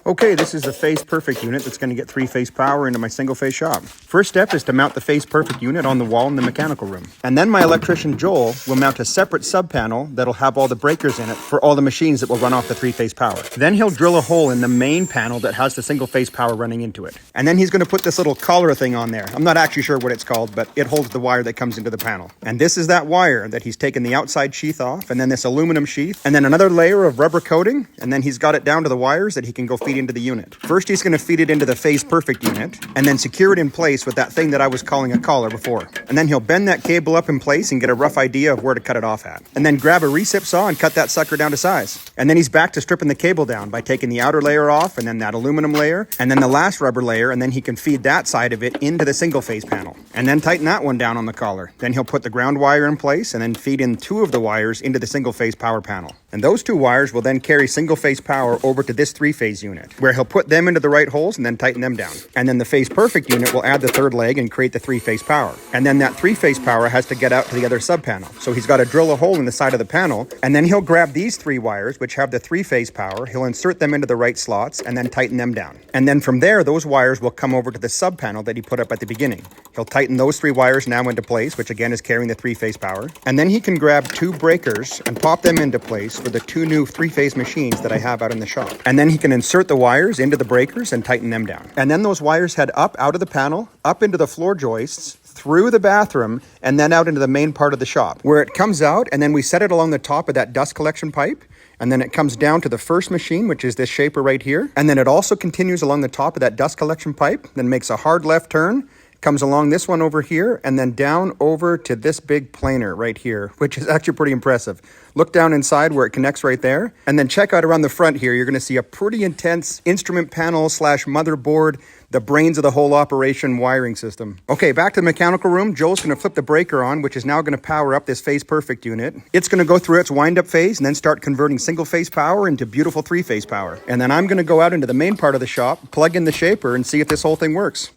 Okay, this is the Phase Perfect unit that's going to get three-phase power into my single-phase shop. First step is to mount the Phase Perfect unit on the wall in the mechanical room. And then my electrician Joel will mount a separate sub-panel that'll have all the breakers in it for all the machines that will run off the three-phase power. Then he'll drill a hole in the main panel that has the single-phase power running into it. And then he's going to put this little collar thing on there. I'm not actually sure what it's called, but it holds the wire that comes into the panel. And this is that wire that he's taken the outside sheath off, and then this aluminum sheath, and then another layer of rubber coating, and then he's got it down to the wires that he can go feed into the unit. First, he's going to feed it into the Phase Perfect unit, and then secure it in place with that thing that I was calling a collar before. And then he'll bend that cable up in place and get a rough idea of where to cut it off at. And then grab a recip saw and cut that sucker down to size. And then he's back to stripping the cable down by taking the outer layer off, and then that aluminum layer, and then the last rubber layer, and then he can feed that side of it into the single phase panel. And then tighten that one down on the collar. Then he'll put the ground wire in place, and then feed in two of the wires into the single phase power panel. And those two wires will then carry single phase power over to this three-phase unit, where he'll put them into the right holes and then tighten them down. And then the Phase Perfect unit will add the third leg and create the three-phase power. And then that three-phase power has to get out to the other sub-panel. So he's got to drill a hole in the side of the panel, and then he'll grab these three wires, which have the three-phase power, he'll insert them into the right slots and then tighten them down. And then from there, those wires will come over to the sub-panel that he put up at the beginning. He'll tighten those three wires now into place, which again is carrying the three-phase power. And then he can grab two breakers and pop them into place for the two new three-phase machines that I have out in the shop. And then he can insert the wires into the breakers and tighten them down. And then those wires head up out of the panel, up into the floor joists, through the bathroom, and then out into the main part of the shop, where it comes out, and then we set it along the top of that dust collection pipe, and then it comes down to the first machine, which is this shaper right here, and then it also continues along the top of that dust collection pipe, then makes a hard left turn, comes along this one over here, and then down over to this big planer right here, which is actually pretty impressive. Look down inside where it connects right there, and then check out around the front here. You're going to see a pretty intense instrument panel / motherboard, the brains of the whole operation wiring system. Okay, back to the mechanical room. Joel's going to flip the breaker on, which is now going to power up this Phase Perfect unit. It's going to go through its wind-up phase and then start converting single-phase power into beautiful three-phase power. And then I'm going to go out into the main part of the shop, plug in the shaper, and see if this whole thing works.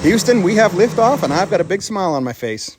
Houston, we have liftoff, and I've got a big smile on my face.